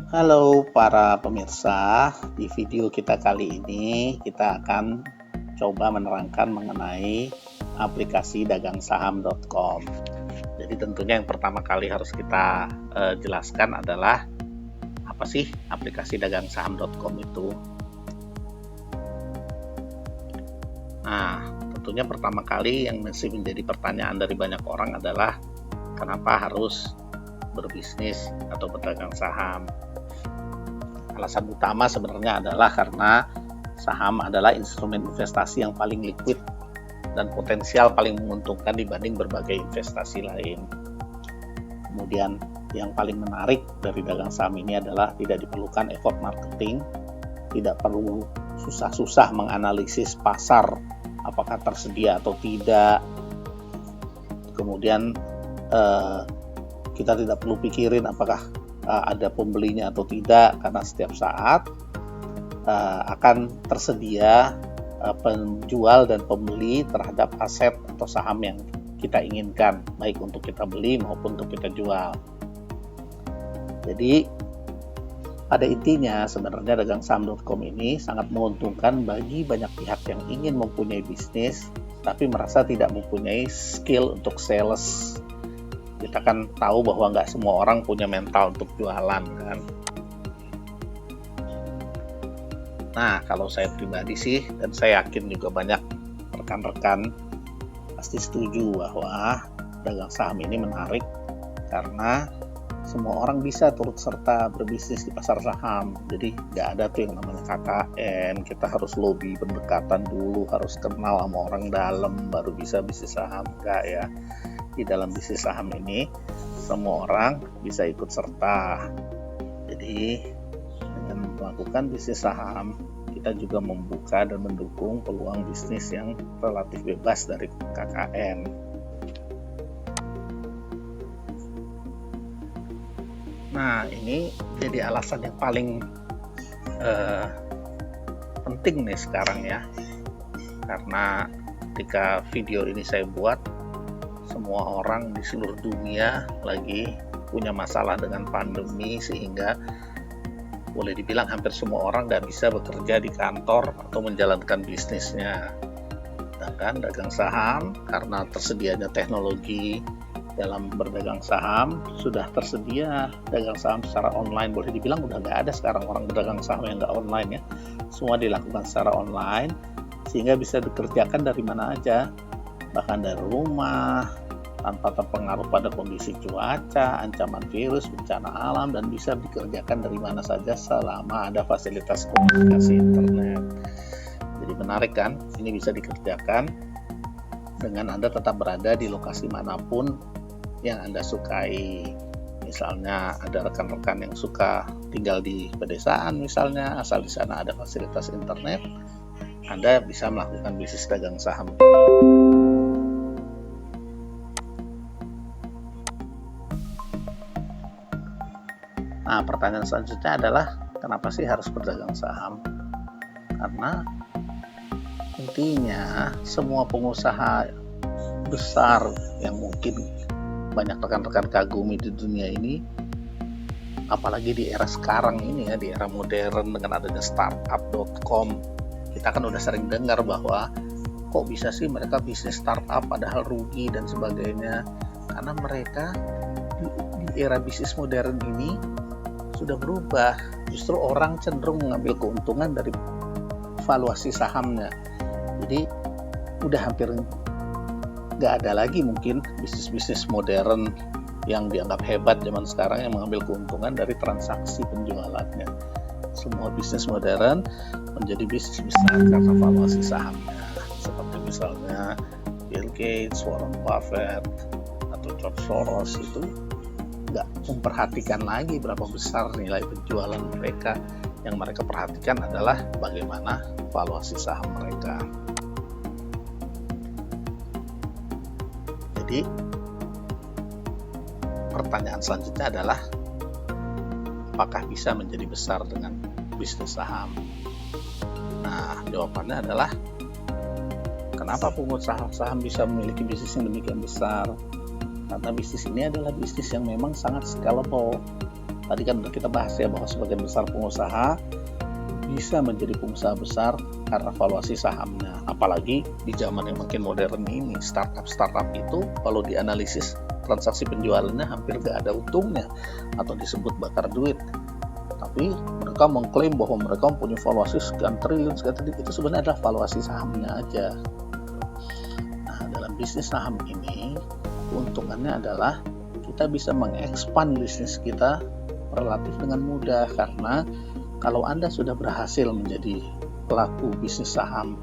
Halo para pemirsa, di video kita kali ini kita akan coba menerangkan mengenai aplikasi dagangsaham.com. Jadi tentunya yang pertama kali harus kita jelaskan adalah apa sih aplikasi dagangsaham.com itu. Nah, tentunya pertama kali yang masih menjadi pertanyaan dari banyak orang adalah kenapa harus berbisnis atau berdagang saham. Alasan utama sebenarnya adalah karena saham adalah instrumen investasi yang paling liquid dan potensial paling menguntungkan dibanding berbagai investasi lain. Kemudian yang paling menarik dari dagang saham ini adalah tidak diperlukan effort marketing, tidak perlu susah-susah menganalisis pasar apakah tersedia atau tidak. Kemudian kita tidak perlu pikirin apakah ada pembelinya atau tidak, karena setiap saat akan tersedia penjual dan pembeli terhadap aset atau saham yang kita inginkan, baik untuk kita beli maupun untuk kita jual. Jadi pada intinya sebenarnya dagangsaham.com ini sangat menguntungkan bagi banyak pihak yang ingin mempunyai bisnis tapi merasa tidak mempunyai skill untuk sales. Kita kan tahu bahwa nggak semua orang punya mental untuk jualan kan. Nah, kalau saya pribadi sih, dan saya yakin juga banyak rekan-rekan pasti setuju bahwa dagang saham ini menarik karena semua orang bisa turut serta berbisnis di pasar saham. Jadi nggak ada tuh yang namanya KKN, kita harus lobby pendekatan dulu, harus kenal sama orang dalam baru bisa bisnis saham. Enggak ya. Di dalam bisnis saham ini semua orang bisa ikut serta. Jadi dengan melakukan bisnis saham kita juga membuka dan mendukung peluang bisnis yang relatif bebas dari KKN. Nah, ini jadi alasan yang paling penting nih sekarang ya, karena ketika video ini saya buat, semua orang di seluruh dunia lagi punya masalah dengan pandemi, sehingga boleh dibilang hampir semua orang nggak bisa bekerja di kantor atau menjalankan bisnisnya. Sedangkan dagang saham, karena tersedianya teknologi dalam berdagang saham, sudah tersedia dagang saham secara online. Boleh dibilang udah nggak ada sekarang orang berdagang saham yang nggak online ya. Semua dilakukan secara online, sehingga bisa dikerjakan dari mana aja, bahkan dari rumah, tanpa terpengaruh pada kondisi cuaca, ancaman virus, bencana alam, dan bisa dikerjakan dari mana saja selama ada fasilitas komunikasi internet. Jadi menarik kan, ini bisa dikerjakan dengan Anda tetap berada di lokasi manapun yang Anda sukai. Misalnya ada rekan-rekan yang suka tinggal di pedesaan misalnya, asal di sana ada fasilitas internet, Anda bisa melakukan bisnis dagang saham. Nah, pertanyaan selanjutnya adalah kenapa sih harus berdagang saham? Karena intinya semua pengusaha besar yang mungkin banyak rekan-rekan kagumi di dunia ini, apalagi di era sekarang ini ya, di era modern dengan adanya startup.com, kita kan udah sering dengar bahwa kok bisa sih mereka bisnis startup padahal rugi dan sebagainya. Karena mereka di era bisnis modern ini sudah berubah, justru orang cenderung mengambil keuntungan dari valuasi sahamnya. Jadi udah hampir nggak ada lagi mungkin bisnis-bisnis modern yang dianggap hebat zaman sekarang yang mengambil keuntungan dari transaksi penjualannya. Semua bisnis modern menjadi bisnis besar karena valuasi sahamnya, seperti misalnya Bill Gates, Warren Buffett, atau George Soros itu nggak memperhatikan lagi berapa besar nilai penjualan mereka. Yang mereka perhatikan adalah bagaimana valuasi saham mereka. Jadi pertanyaan selanjutnya adalah apakah bisa menjadi besar dengan bisnis saham? Nah, jawabannya adalah kenapa pengusaha saham bisa memiliki bisnis yang demikian besar? Karena bisnis ini adalah bisnis yang memang sangat scalable. Tadi kan udah kita bahas ya bahwa sebagian besar pengusaha bisa menjadi pengusaha besar karena valuasi sahamnya. Apalagi di zaman yang makin modern ini, startup itu kalau dianalisis transaksi penjualannya hampir gak ada untungnya atau disebut bakar duit. Tapi mereka mengklaim bahwa mereka mempunyai valuasi sekian triliun, itu sebenarnya adalah valuasi sahamnya aja. Nah, dalam bisnis saham ini keuntungannya adalah kita bisa mengekspan bisnis kita relatif dengan mudah, karena kalau Anda sudah berhasil menjadi pelaku bisnis saham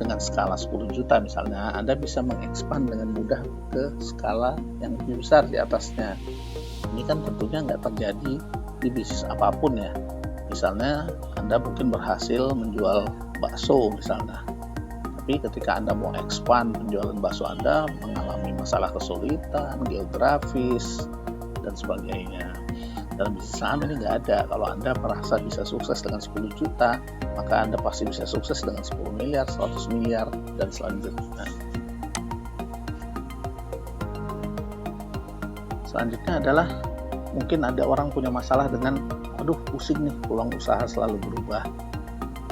dengan skala 10 juta misalnya, Anda bisa mengekspan dengan mudah ke skala yang lebih besar di atasnya. Ini kan tentunya nggak terjadi di bisnis apapun ya. Misalnya Anda mungkin berhasil menjual bakso misalnya, tapi ketika Anda mau expand penjualan bakso Anda mengalami masalah kesulitan, geografis, dan sebagainya. Dalam bisnis saham ini nggak ada. Kalau Anda merasa bisa sukses dengan 10 juta, maka Anda pasti bisa sukses dengan 10 miliar, 100 miliar, dan selanjutnya. Selanjutnya adalah mungkin ada orang punya masalah dengan, aduh pusing nih, peluang usaha selalu berubah.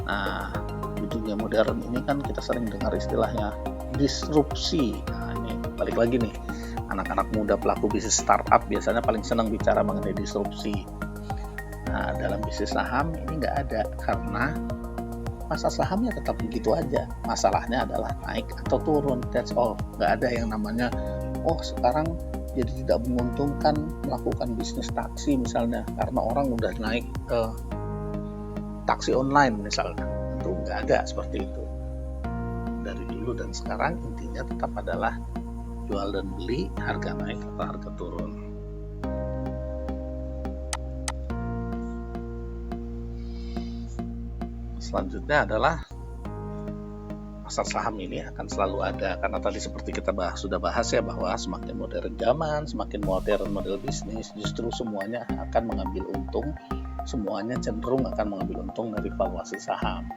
Nah, di dunia modern ini kan kita sering dengar istilahnya disrupsi. Nah, ini balik lagi nih, anak-anak muda pelaku bisnis startup biasanya paling senang bicara mengenai disrupsi. Nah, dalam bisnis saham ini nggak ada, karena pasar sahamnya tetap begitu aja. Masalahnya adalah naik atau turun, that's all. Nggak ada yang namanya, oh sekarang jadi tidak menguntungkan melakukan bisnis taksi misalnya, karena orang udah naik ke taksi online misalnya. Itu nggak ada seperti itu. Dari dulu dan sekarang intinya tetap adalah jual dan beli, harga naik atau harga turun. Selanjutnya adalah pasar saham ini akan selalu ada, karena tadi seperti kita sudah bahas ya, bahwa semakin modern zaman, semakin modern model bisnis, justru semuanya akan mengambil untung, semuanya cenderung akan mengambil untung dari valuasi saham.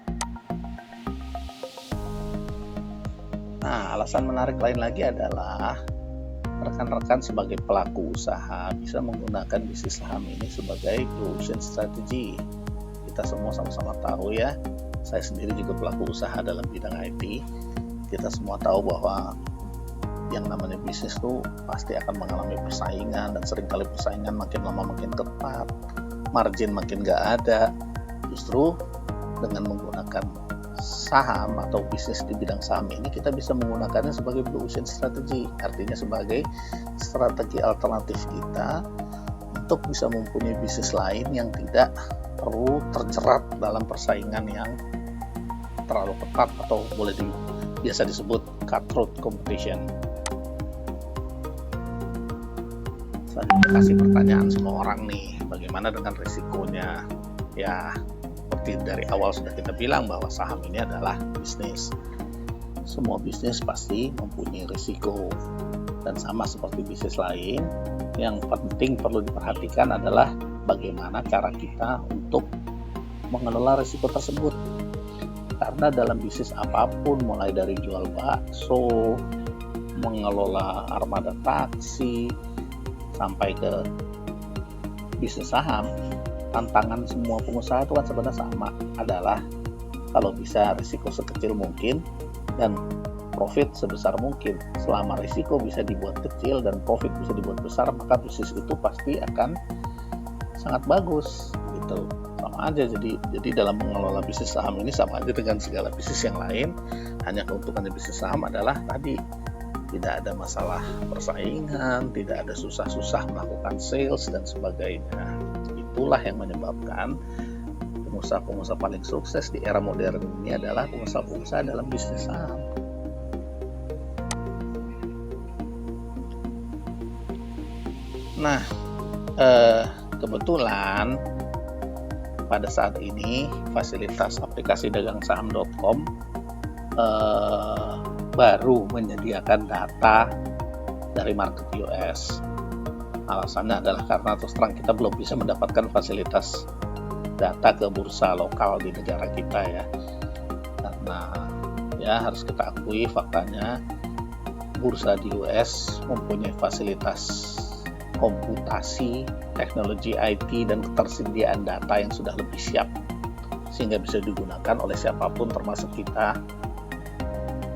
Nah, alasan menarik lain lagi adalah rekan-rekan sebagai pelaku usaha bisa menggunakan bisnis saham ini sebagai blue ocean strategy. Kita semua sama-sama tahu ya, saya sendiri juga pelaku usaha dalam bidang IT. Kita semua tahu bahwa yang namanya bisnis itu pasti akan mengalami persaingan, dan seringkali persaingan makin lama makin ketat, margin makin gak ada. Justru dengan menggunakan saham atau bisnis di bidang saham ini, kita bisa menggunakannya sebagai blue ocean strategy, artinya sebagai strategi alternatif kita untuk bisa mempunyai bisnis lain yang tidak perlu terjerat dalam persaingan yang terlalu ketat, atau biasa disebut cutthroat competition. Selanjutnya kasih pertanyaan semua orang nih, bagaimana dengan risikonya? Ya, seperti dari awal sudah kita bilang bahwa saham ini adalah bisnis. Semua bisnis pasti mempunyai risiko, dan sama seperti bisnis lain, yang penting perlu diperhatikan adalah bagaimana cara kita untuk mengelola risiko tersebut. Karena dalam bisnis apapun, mulai dari jual bakso, mengelola armada taksi, sampai ke bisnis saham, tantangan semua pengusaha itu kan sebenarnya sama, adalah kalau bisa risiko sekecil mungkin dan profit sebesar mungkin. Selama risiko bisa dibuat kecil dan profit bisa dibuat besar, maka bisnis itu pasti akan sangat bagus gitu. Sama aja, jadi dalam mengelola bisnis saham ini sama aja dengan segala bisnis yang lain. Hanya keuntungannya bisnis saham adalah tadi, tidak ada masalah persaingan, tidak ada susah-susah melakukan sales dan sebagainya. Itulah yang menyebabkan pengusaha-pengusaha paling sukses di era modern ini adalah pengusaha-pengusaha dalam bisnis saham. Nah, kebetulan pada saat ini fasilitas aplikasi dagang-saham.com baru menyediakan data dari market US. Alasannya adalah karena terus terang kita belum bisa mendapatkan fasilitas data ke bursa lokal di negara kita ya. Karena ya harus kita akui faktanya bursa di US mempunyai fasilitas komputasi, teknologi IT, dan ketersediaan data yang sudah lebih siap sehingga bisa digunakan oleh siapapun termasuk kita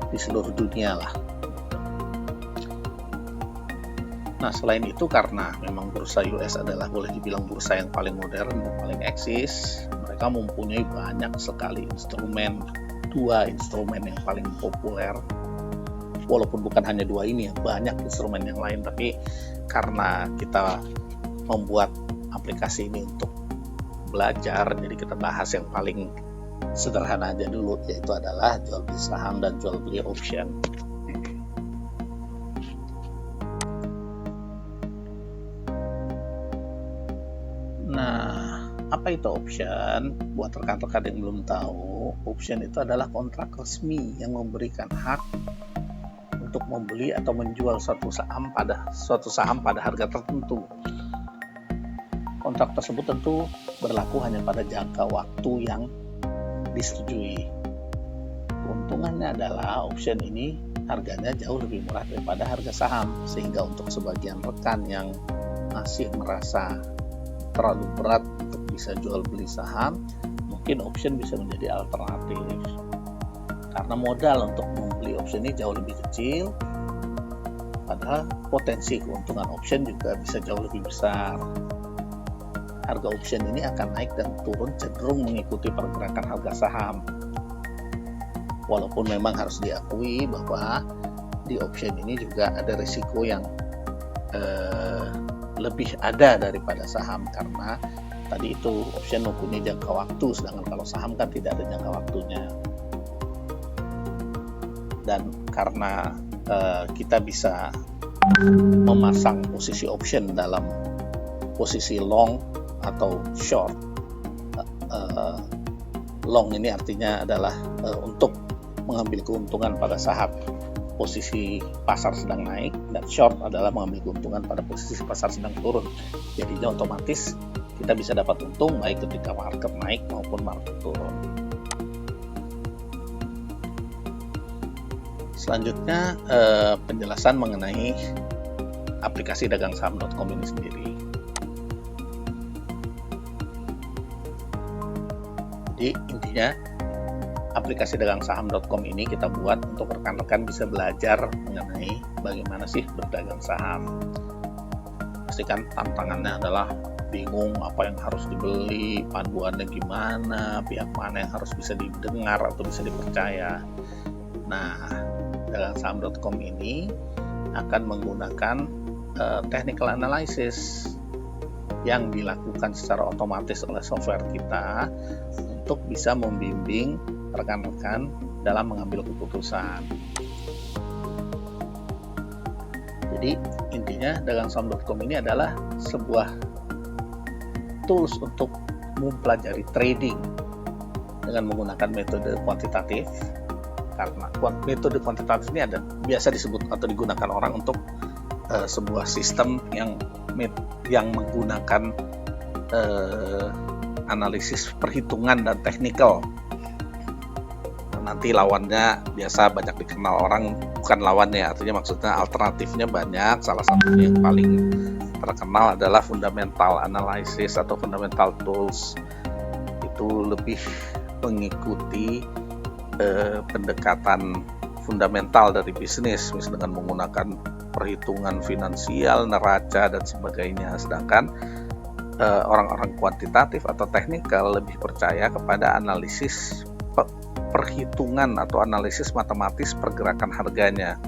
di seluruh dunia lah. Nah, selain itu karena memang bursa US adalah boleh dibilang bursa yang paling modern dan paling eksis, mereka mempunyai banyak sekali instrumen, 2 instrumen yang paling populer. Walaupun bukan hanya 2 ini ya, banyak instrumen yang lain, tapi karena kita membuat aplikasi ini untuk belajar, jadi kita bahas yang paling sederhana aja dulu, yaitu adalah jual beli saham dan jual beli option. Nah, apa itu option? Buat rekan-rekan yang belum tahu, option itu adalah kontrak resmi yang memberikan hak untuk membeli atau menjual suatu saham pada harga tertentu. Kontrak tersebut tentu berlaku hanya pada jangka waktu yang disetujui. Keuntungannya adalah option ini harganya jauh lebih murah daripada harga saham, sehingga untuk sebagian rekan yang masih merasa terlalu berat untuk bisa jual beli saham, mungkin option bisa menjadi alternatif. Karena modal untuk membeli option ini jauh lebih kecil, padahal potensi keuntungan option juga bisa jauh lebih besar. Harga option ini akan naik dan turun cenderung mengikuti pergerakan harga saham. Walaupun memang harus diakui bahwa di option ini juga ada risiko yang lebih ada daripada saham, karena tadi itu option mempunyai jangka waktu, sedangkan kalau saham kan tidak ada jangka waktunya. Dan karena kita bisa memasang posisi option dalam posisi long atau short. Long ini artinya adalah untuk mengambil keuntungan pada saat posisi pasar sedang naik, dan short adalah mengambil keuntungan pada posisi pasar sedang turun. Jadinya otomatis kita bisa dapat untung baik ketika market naik maupun market turun. Selanjutnya penjelasan mengenai aplikasi dagangsaham.com ini sendiri. Jadi intinya aplikasi dagangsaham.com ini kita buat untuk rekan-rekan bisa belajar mengenai bagaimana sih berdagang saham. Pastikan tantangannya adalah bingung apa yang harus dibeli, panduannya gimana, pihak mana yang harus bisa didengar atau bisa dipercaya. Nah, dagangsaham.com ini akan menggunakan technical analysis yang dilakukan secara otomatis oleh software kita untuk bisa membimbing rekan-rekan dalam mengambil keputusan. Jadi intinya dagangsaham.com ini adalah sebuah tools untuk mempelajari trading dengan menggunakan metode kuantitatif. Karena metode kuantitatif ini biasa disebut atau digunakan orang untuk sebuah sistem yang menggunakan analisis perhitungan dan teknikal. Nanti lawannya biasa banyak dikenal orang, bukan lawannya, artinya maksudnya alternatifnya banyak. Salah satunya yang paling terkenal adalah fundamental analysis atau fundamental tools. Itu lebih mengikuti pendekatan fundamental dari bisnis, misalnya dengan menggunakan perhitungan finansial, neraca dan sebagainya. Sedangkan orang-orang kuantitatif atau teknikal lebih percaya kepada analisis perhitungan atau analisis matematis pergerakan harganya.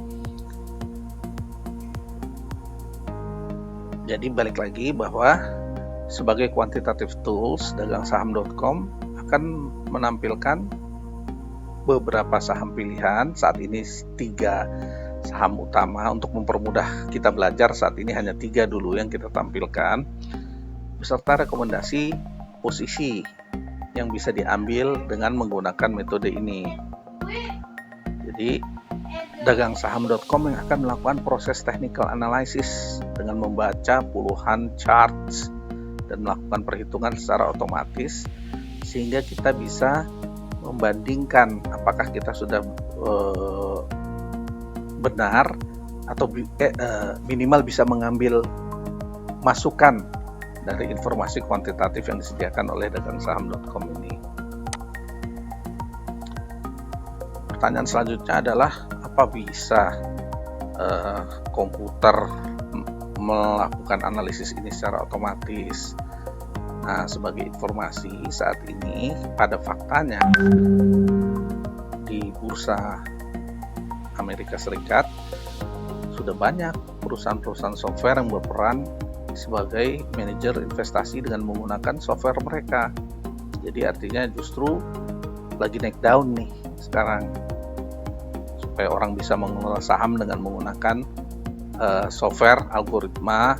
Jadi balik lagi bahwa sebagai quantitative tools, dagangsaham.com akan menampilkan beberapa saham pilihan. Saat ini 3 saham utama. Untuk mempermudah kita belajar, saat ini hanya 3 dulu yang kita tampilkan, beserta rekomendasi posisi yang bisa diambil dengan menggunakan metode ini. Jadi dagangsaham.com yang akan melakukan proses technical analysis dengan membaca puluhan charts dan melakukan perhitungan secara otomatis, sehingga kita bisa membandingkan apakah kita sudah benar atau minimal bisa mengambil masukan dari informasi kuantitatif yang disediakan oleh dagangsaham.com ini. Pertanyaan selanjutnya adalah, apa bisa komputer melakukan analisis ini secara otomatis? Nah, sebagai informasi, saat ini pada faktanya di bursa Amerika Serikat sudah banyak perusahaan-perusahaan software yang berperan sebagai manajer investasi dengan menggunakan software mereka. Jadi artinya justru lagi naik daun nih sekarang, supaya orang bisa mengelola saham dengan menggunakan software, algoritma,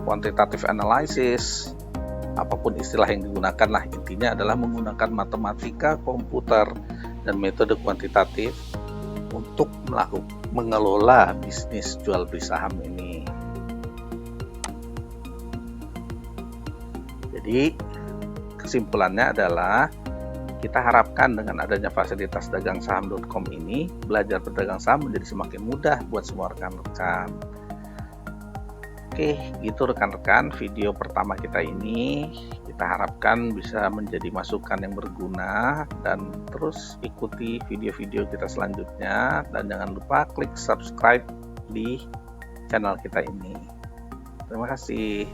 quantitative analysis, apapun istilah yang digunakan lah, intinya adalah menggunakan matematika komputer dan metode kuantitatif untuk mengelola bisnis jual beli saham ini. Jadi kesimpulannya adalah, kita harapkan dengan adanya fasilitas dagangsaham.com ini, belajar berdagang saham menjadi semakin mudah buat semua rekan-rekan. Oke, gitu rekan-rekan, video pertama kita ini kita harapkan bisa menjadi masukan yang berguna, dan terus ikuti video-video kita selanjutnya, dan jangan lupa klik subscribe di channel kita ini. Terima kasih.